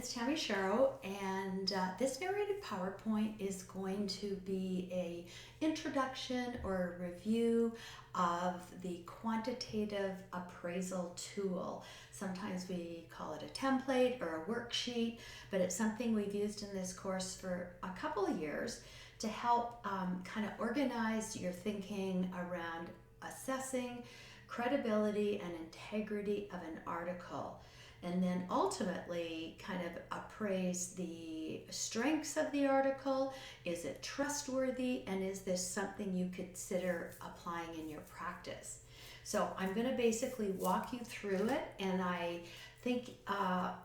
it's Tammy Sharrow, and this narrated PowerPoint is going to be a introduction or a review of the quantitative appraisal tool. Sometimes we call it a template or a worksheet, but it's something we've used in this course for a couple of years to help kind of organize your thinking around assessing credibility and integrity of an article, and then ultimately kind of appraise the strengths of the article. Is it trustworthy, and is this something you consider applying in your practice? So I'm going to basically walk you through it, and I think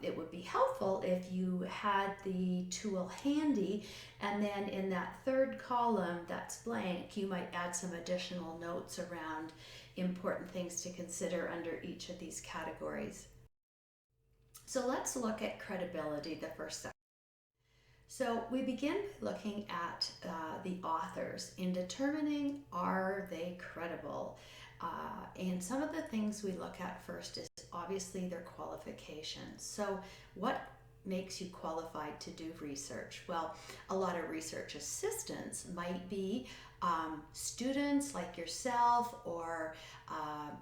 it would be helpful if you had the tool handy, and then in that third column that's blank, you might add some additional notes around important things to consider under each of these categories. So let's look at credibility, the first section. So we begin by looking at the authors in determining, are they credible? And some of the things we look at first is obviously their qualifications. So what makes you qualified to do research? Well, a lot of research assistants might be students like yourself, or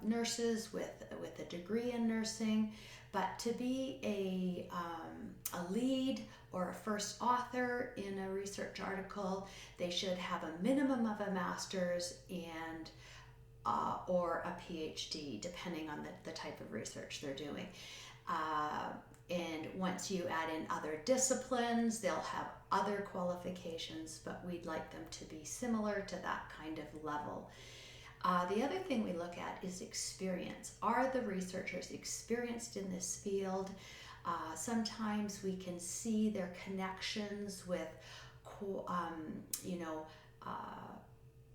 nurses with a degree in nursing. But to be a lead or a first author in a research article, they should have a minimum of a master's and or a PhD, depending on the type of research they're doing. And once you add in other disciplines, they'll have other qualifications, but we'd like them to be similar to that kind of level. The other thing we look at is experience. Are the researchers experienced in this field? Sometimes we can see their connections with,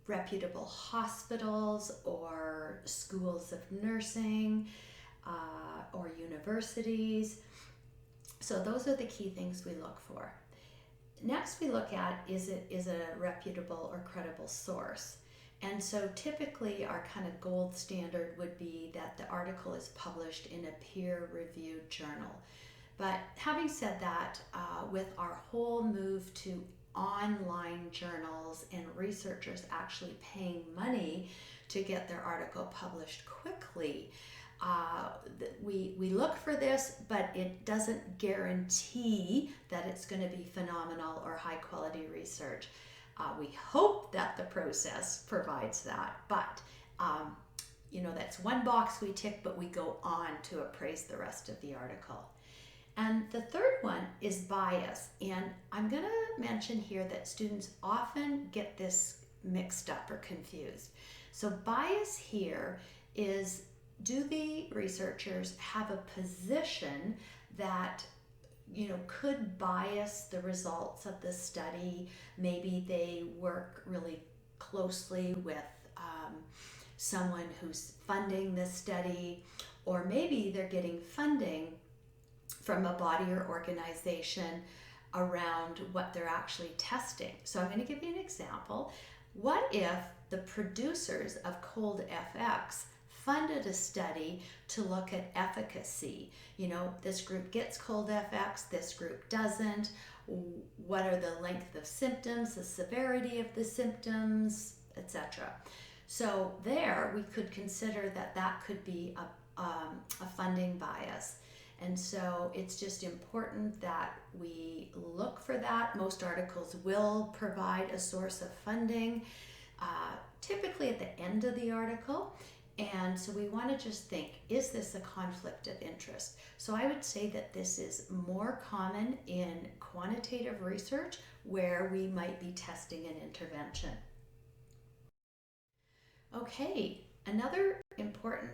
reputable hospitals or schools of nursing or universities. So those are the key things we look for. Next, we look at, is it a reputable or credible source? And so typically our kind of gold standard would be that the article is published in a peer-reviewed journal. But having said that, with our whole move to online journals and researchers actually paying money to get their article published quickly, we look for this, but it doesn't guarantee that it's going to be phenomenal or high quality research. We hope that the process provides that, but that's one box we tick, but we go on to appraise the rest of the article. And the third one is bias, and I'm going to mention here that students often get this mixed up or confused. So bias here is, do the researchers have a position that could bias the results of the study? Maybe they work really closely with someone who's funding the study, or maybe they're getting funding from a body or organization around what they're actually testing. So I'm going to give you an example. What if the producers of Cold FX funded a study to look at efficacy? This group gets Cold FX, this group doesn't. What are the length of symptoms, the severity of the symptoms, etc. So there we could consider that could be a funding bias. And so it's just important that we look for that. Most articles will provide a source of funding, typically at the end of the article. And so we want to just think, is this a conflict of interest? So I would say that this is more common in quantitative research, where we might be testing an intervention. Okay, another important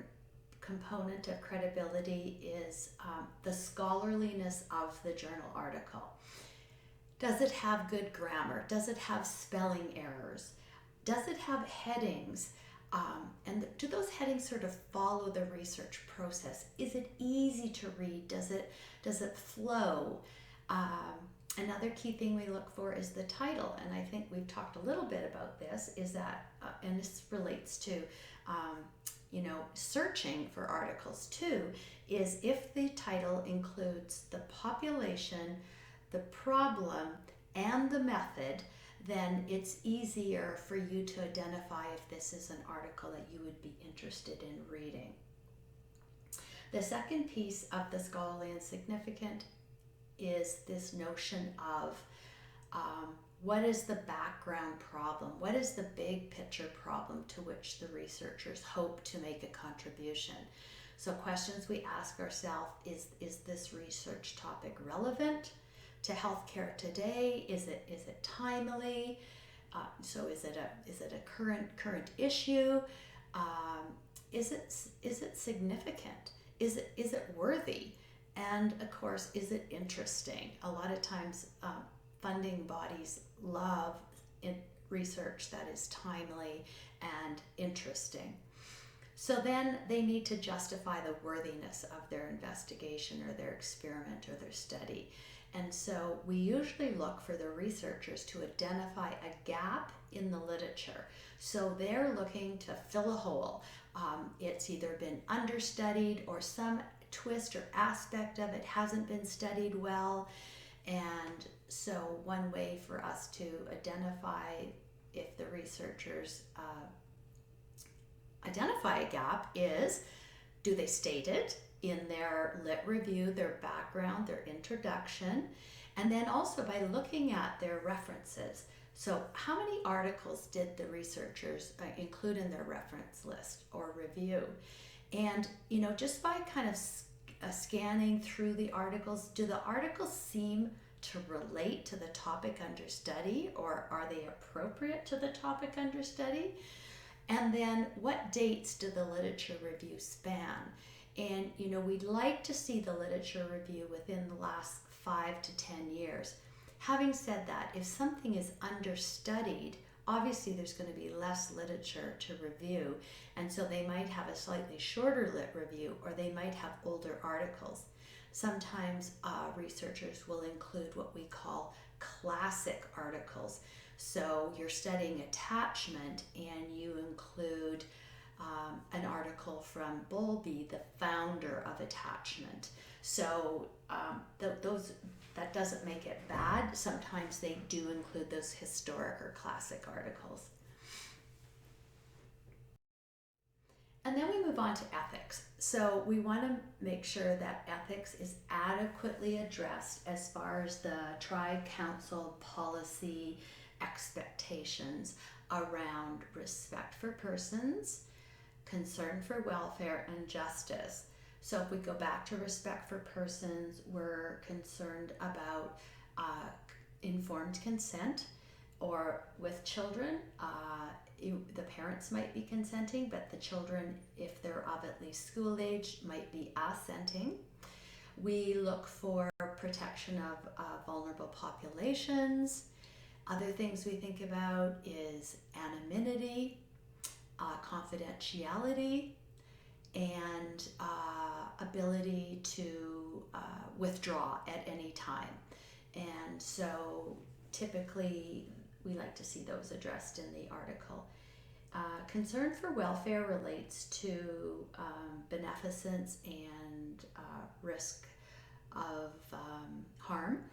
component of credibility is the scholarliness of the journal article. Does it have good grammar? Does it have spelling errors? Does it have headings? And do those headings sort of follow the research process? Is it easy to read? Does it flow? Another key thing we look for is the title, and I think we've talked a little bit about this, is that, and this relates to, searching for articles too is if the title includes the population, the problem, and the method, then it's easier for you to identify if this is an article that you would be interested in reading. The second piece of the scholarly and significant is this notion of what is the background problem? What is the big picture problem to which the researchers hope to make a contribution? So questions we ask ourselves is this research topic relevant to healthcare today? Is it timely? So is it a current issue? Is it significant? Is it worthy? And of course, is it interesting? A lot of times, funding bodies love research that is timely and interesting. So then they need to justify the worthiness of their investigation or their experiment or their study. And so we usually look for the researchers to identify a gap in the literature. So they're looking to fill a hole. It's either been understudied or some twist or aspect of it hasn't been studied well. And so one way for us to identify if the researchers identify a gap is, do they state it in their lit review, their background, their introduction, and then also by looking at their references. So how many articles did the researchers include in their reference list or review? And, just by kind of scanning through the articles, do the articles seem to relate to the topic under study, or are they appropriate to the topic under study? And then what dates do the literature review span? And, we'd like to see the literature review within the last 5 to 10 years. Having said that, if something is understudied, obviously there's going to be less literature to review, and so they might have a slightly shorter lit review, or they might have older articles. Sometimes researchers will include what we call classic articles. So you're studying attachment and you include an article from Bowlby, the founder of attachment. So that doesn't make it bad. Sometimes they do include those historic or classic articles. And then we move on to ethics. So we want to make sure that ethics is adequately addressed as far as the Tri-Council policy expectations around respect for persons, concern for welfare, and justice. So if we go back to respect for persons, we're concerned about informed consent, or with children, the parents might be consenting, but the children, if they're of at least school age, might be assenting. We look for protection of vulnerable populations. Other things we think about is anonymity, confidentiality, and ability to withdraw at any time. And so typically we like to see those addressed in the article. Concern for welfare relates to beneficence and risk of harm.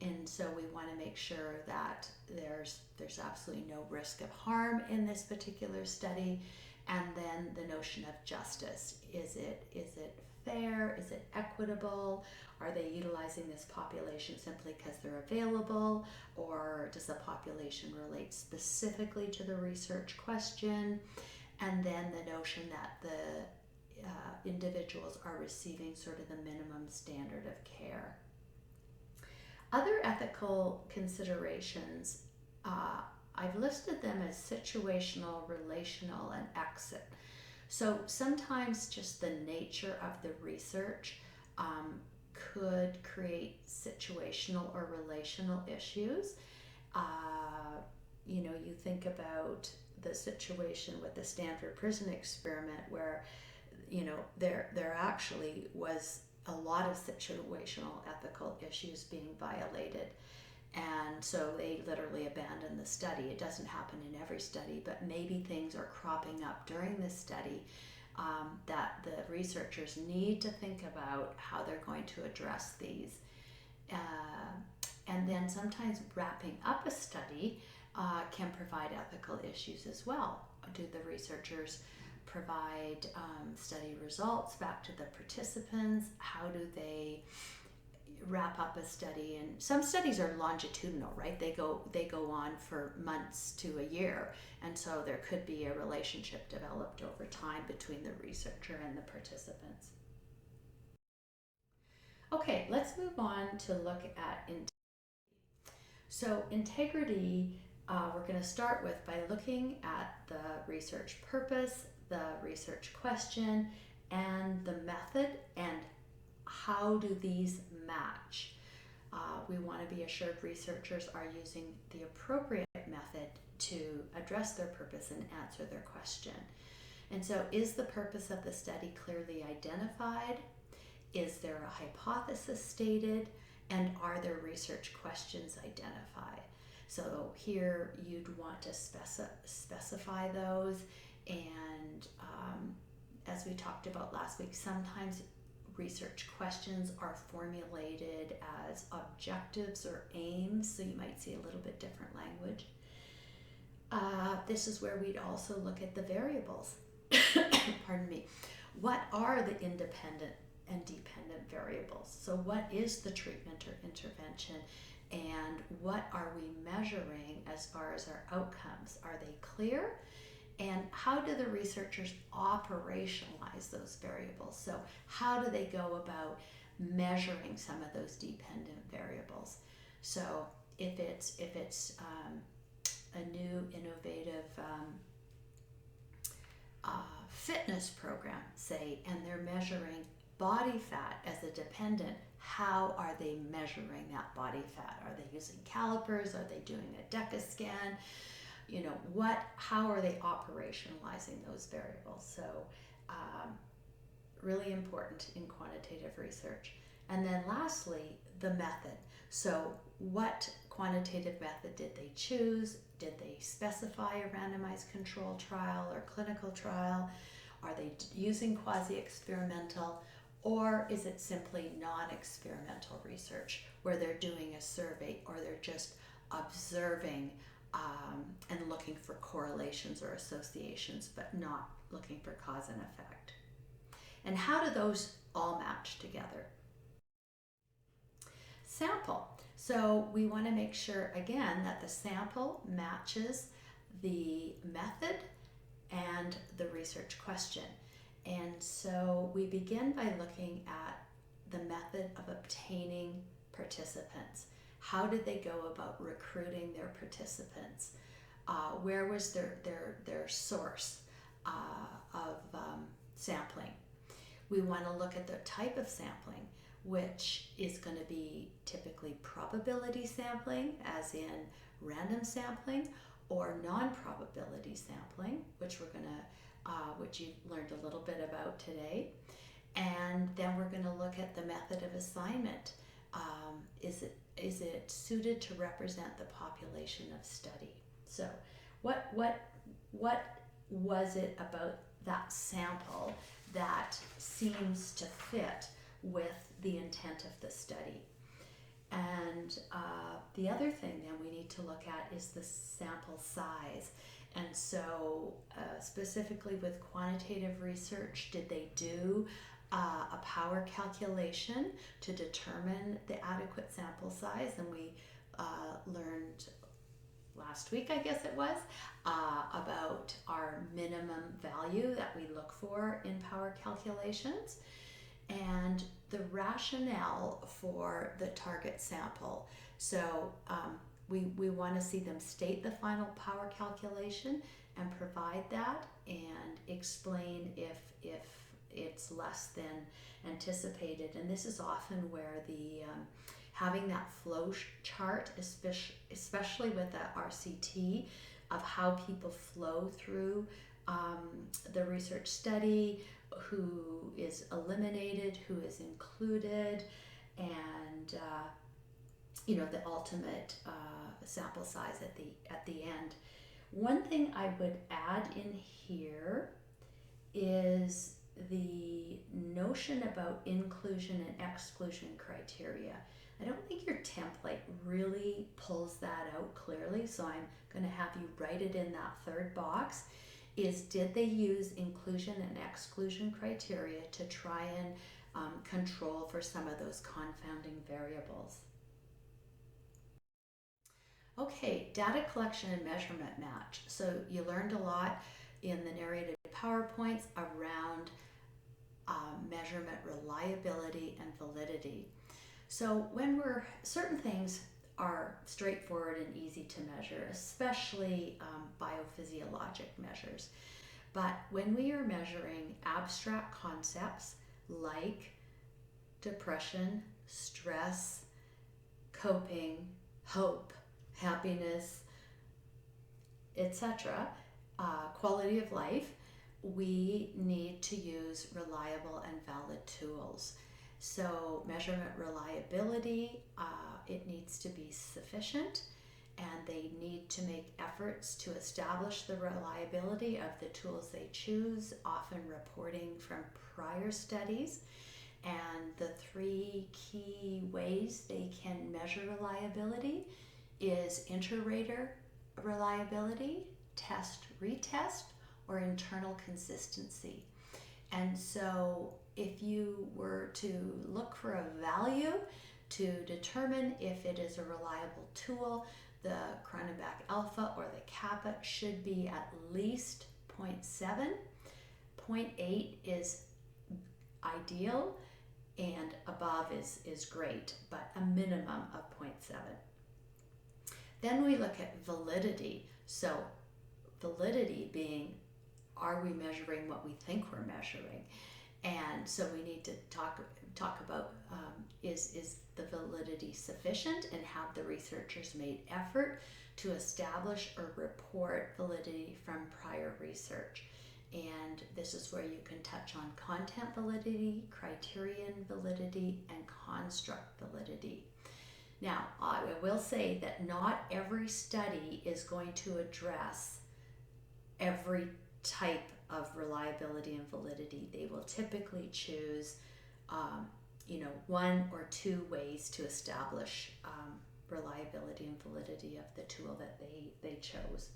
And so we want to make sure that there's absolutely no risk of harm in this particular study. And then the notion of justice. Is it fair? Is it equitable? Are they utilizing this population simply because they're available? Or does the population relate specifically to the research question? And then the notion that the individuals are receiving sort of the minimum standard of care. Other ethical considerations, I've listed them as situational, relational, and exit. So sometimes just the nature of the research could create situational or relational issues. You think about the situation with the Stanford prison experiment where, there actually was a lot of situational ethical issues being violated. And so they literally abandoned the study. It doesn't happen in every study, but maybe things are cropping up during this study that the researchers need to think about how they're going to address these. And then sometimes wrapping up a study can provide ethical issues as well. Do the researchers provide study results back to the participants? How do they wrap up a study? And some studies are longitudinal, right? They go on for months to a year, and so there could be a relationship developed over time between the researcher and the participants. Okay, let's move on to look at integrity. So integrity, we're going to start with by looking at the research purpose, the research question, and the method, and how do these match. We want to be assured researchers are using the appropriate method to address their purpose and answer their question. And so, is the purpose of the study clearly identified? Is there a hypothesis stated? And are there research questions identified? So here you'd want to specify those. And as we talked about last week, sometimes research questions are formulated as objectives or aims, so you might see a little bit different language. This is where we'd also look at the variables. Pardon me. What are the independent and dependent variables? So what is the treatment or intervention, and what are we measuring as far as our outcomes? Are they clear? And how do the researchers operationalize those variables? So how do they go about measuring some of those dependent variables? So if it's a new innovative fitness program, say, and they're measuring body fat as a dependent, how are they measuring that body fat? Are they using calipers? Are they doing a DECA scan? How are they operationalizing those variables? So really important in quantitative research. And then lastly, the method. So what quantitative method did they choose? Did they specify a randomized control trial or clinical trial? Are they using quasi-experimental? Or is it simply non-experimental research where they're doing a survey, or they're just observing and looking for correlations or associations, but not looking for cause and effect? And how do those all match together? Sample. So we want to make sure, again, that the sample matches the method and the research question. And so we begin by looking at the method of obtaining participants. How did they go about recruiting their participants? Where was their source of sampling? We want to look at the type of sampling, which is going to be typically probability sampling, as in random sampling, or non-probability sampling, which which you learned a little bit about today. And then we're going to look at the method of assignment. Is it suited to represent the population of study? So what was it about that sample that seems to fit with the intent of the study? And the other thing then we need to look at is the sample size. And so specifically with quantitative research, did they do a power calculation to determine the adequate sample size? And we learned last week, I guess it was, about our minimum value that we look for in power calculations, and the rationale for the target sample. So we want to see them state the final power calculation and provide that, and explain if it's less than anticipated. And this is often where the having that flow chart, especially with that RCT, of how people flow through the research study, who is eliminated, who is included, and the ultimate sample size at the end. One thing I would add in here is the notion about inclusion and exclusion criteria. I don't think your template really pulls that out clearly, so I'm going to have you write it in that third box. Did they use inclusion and exclusion criteria to try and control for some of those confounding variables? Okay, data collection and measurement match. So you learned a lot in the narrated PowerPoints around measurement reliability and validity. So certain things are straightforward and easy to measure, especially biophysiologic measures. But when we are measuring abstract concepts like depression, stress, coping, hope, happiness, etc., quality of life, we need to use reliable and valid tools. So measurement reliability, it needs to be sufficient, and they need to make efforts to establish the reliability of the tools they choose, often reporting from prior studies. And the three key ways they can measure reliability is inter-rater reliability, test, retest, or internal consistency. And so if you were to look for a value to determine if it is a reliable tool, the Cronenbach alpha or the kappa should be at least 0.7. 0.8 is ideal, and above is great, but a minimum of 0.7. Then we look at validity. So validity being, are we measuring what we think we're measuring? And so we need to talk about is the validity sufficient, and have the researchers made effort to establish or report validity from prior research. And this is where you can touch on content validity, criterion validity, and construct validity. Now, I will say that not every study is going to address every type of reliability and validity. They will typically choose one or two ways to establish reliability and validity of the tool that they chose.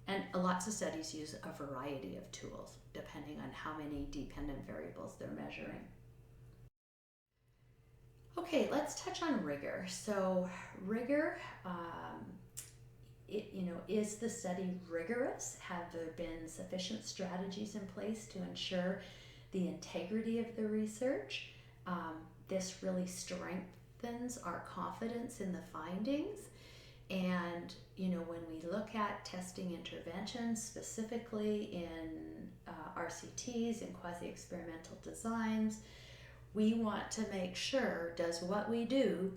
And lots of studies use a variety of tools depending on how many dependent variables they're measuring. Okay, let's touch on rigor. So rigor, is the study rigorous? Have there been sufficient strategies in place to ensure the integrity of the research? This really strengthens our confidence in the findings. And when we look at testing interventions, specifically in RCTs and quasi-experimental designs, we want to make sure, does what we do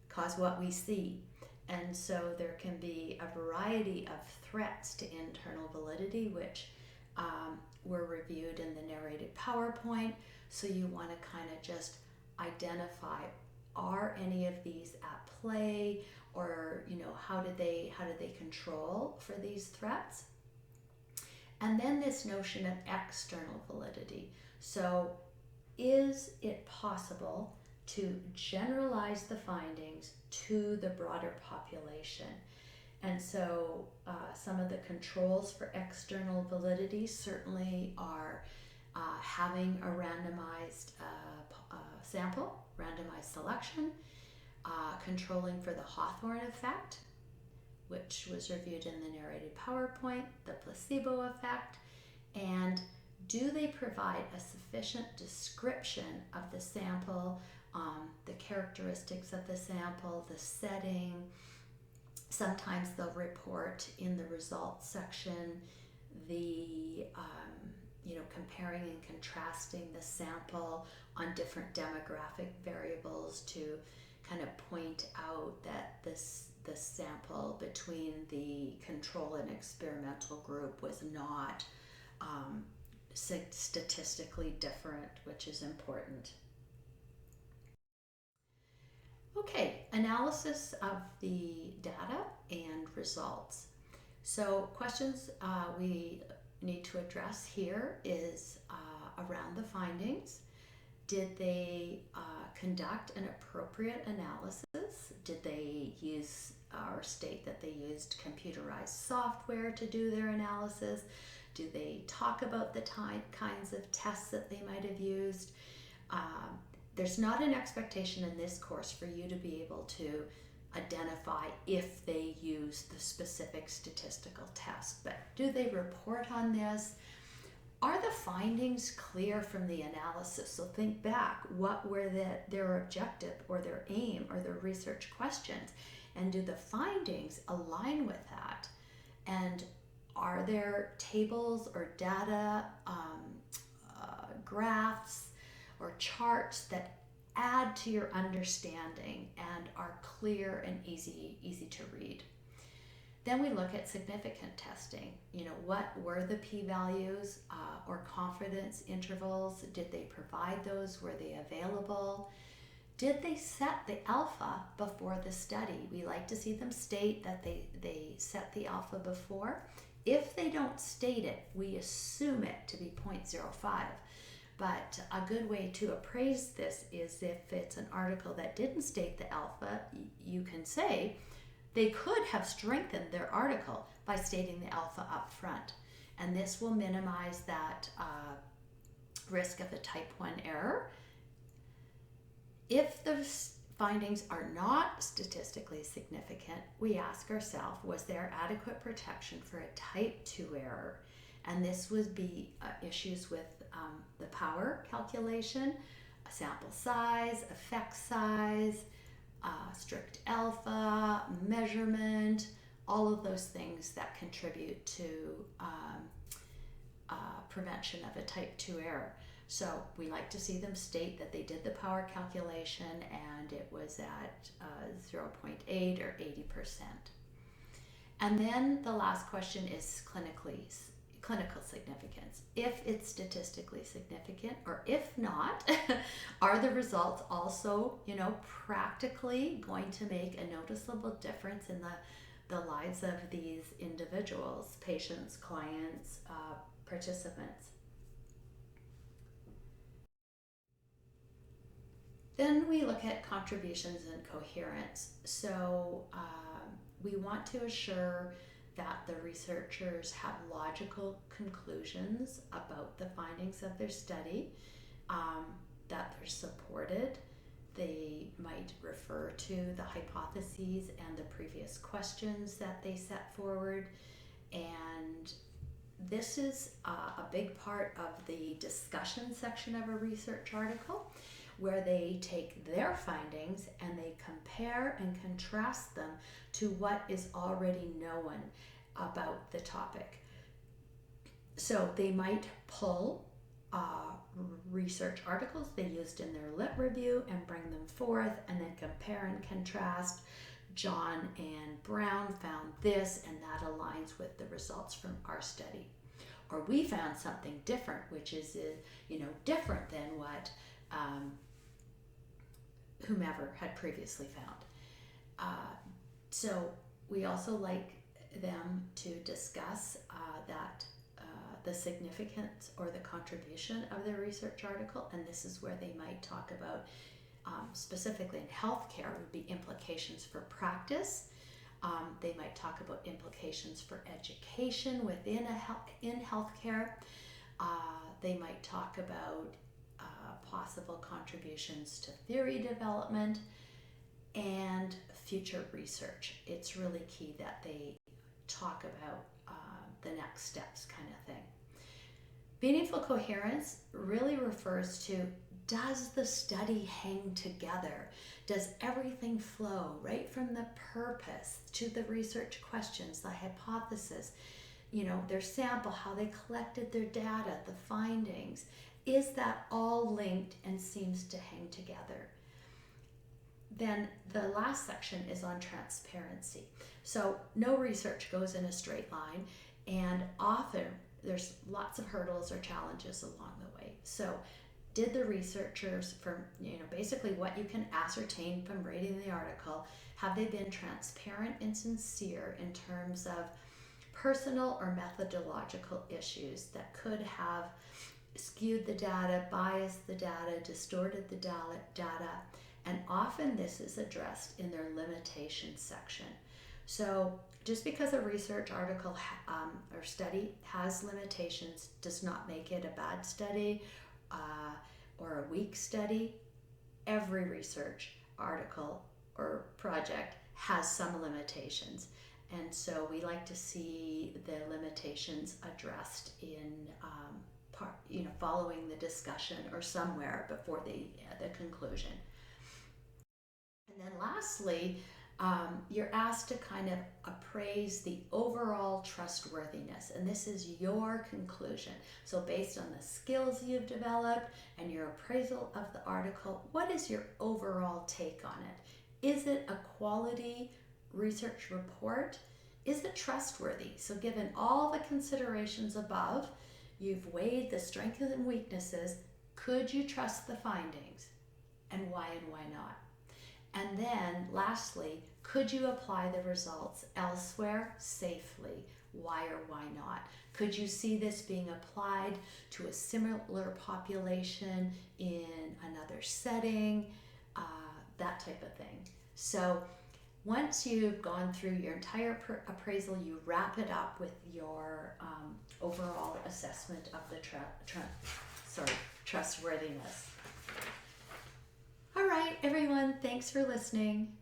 cause what we see? And so there can be a variety of threats to internal validity, which were reviewed in the narrated PowerPoint. So you want to kind of just identify, are any of these at play, or how do they control for these threats? And then this notion of external validity. So is it possible to generalize the findings to the broader population? And so some of the controls for external validity certainly are having a randomized sample, randomized selection, controlling for the Hawthorne effect, which was reviewed in the narrated PowerPoint, the placebo effect, and do they provide a sufficient description of the sample, the characteristics of the sample, the setting. Sometimes they'll report in the results section the comparing and contrasting the sample on different demographic variables to kind of point out that the sample between the control and experimental group was not statistically different, which is important. Okay, analysis of the data and results. So questions we need to address here is around the findings. Did they conduct an appropriate analysis? Did they use or state that they used computerized software to do their analysis? Do they talk about the kinds of tests that they might have used? There's not an expectation in this course for you to be able to identify if they use the specific statistical test, but do they report on this? Are the findings clear from the analysis? So think back, what were their objective or their aim or their research questions? And do the findings align with that? And are there tables or data, graphs or charts that add to your understanding and are clear and easy to read? Then we look at significant testing. What were the p-values or confidence intervals? Did they provide those? Were they available? Did they set the alpha before the study? We like to see them state that they set the alpha before. If they don't state it, we assume it to be 0.05. But a good way to appraise this is if it's an article that didn't state the alpha, you can say, they could have strengthened their article by stating the alpha up front, and this will minimize that risk of a type 1 error. If the findings are not statistically significant, we ask ourselves, was there adequate protection for a type 2 error? And this would be issues with the power calculation, sample size, effect size, strict alpha, measurement, all of those things that contribute to prevention of a type 2 error. So we like to see them state that they did the power calculation and it was at 0.8 or 80%. And then the last question is clinical significance. If it's statistically significant, or if not, are the results also, practically going to make a noticeable difference in the lives of these individuals, patients, clients, participants? Then we look at contributions and coherence. So we want to assure that the researchers have logical conclusions about the findings of their study, that they're supported. They might refer to the hypotheses and the previous questions that they set forward. And this is a big part of the discussion section of a research article, where they take their findings and they compare and contrast them to what is already known about the topic. So they might pull research articles they used in their lit review and bring them forth and then compare and contrast. John and Brown found this and that aligns with the results from our study. Or we found something different, which is different than what whomever had previously found. So we also like them to discuss the significance or the contribution of their research article, and this is where they might talk about specifically in healthcare would be implications for practice. They might talk about implications for education within in healthcare. They might talk about possible contributions to theory development and future research. It's really key that they talk about the next steps kind of thing. Meaningful coherence really refers to, does the study hang together? Does everything flow right from the purpose to the research questions, the hypothesis, their sample, how they collected their data, the findings? Is that all linked and seems to hang together? Then the last section is on transparency. So no research goes in a straight line, and often there's lots of hurdles or challenges along the way. So did the researchers, from basically what you can ascertain from reading the article, have they been transparent and sincere in terms of personal or methodological issues that could have skewed the data, biased the data, distorted the data, and often this is addressed in their limitations section. So just because a research article or study has limitations does not make it a bad study or a weak study. Every research article or project has some limitations. And so we like to see the limitations addressed in following the discussion or somewhere before the conclusion. And then lastly, you're asked to kind of appraise the overall trustworthiness, and this is your conclusion. So based on the skills you've developed and your appraisal of the article, what is your overall take on it? Is it a quality research report? Is it trustworthy? So given all the considerations above, you've weighed the strengths and weaknesses. Could you trust the findings? And why not? And then lastly, could you apply the results elsewhere safely? Why or why not? Could you see this being applied to a similar population in another setting? That type of thing. So once you've gone through your entire appraisal, you wrap it up with your overall assessment of the trustworthiness. All right, everyone, thanks for listening.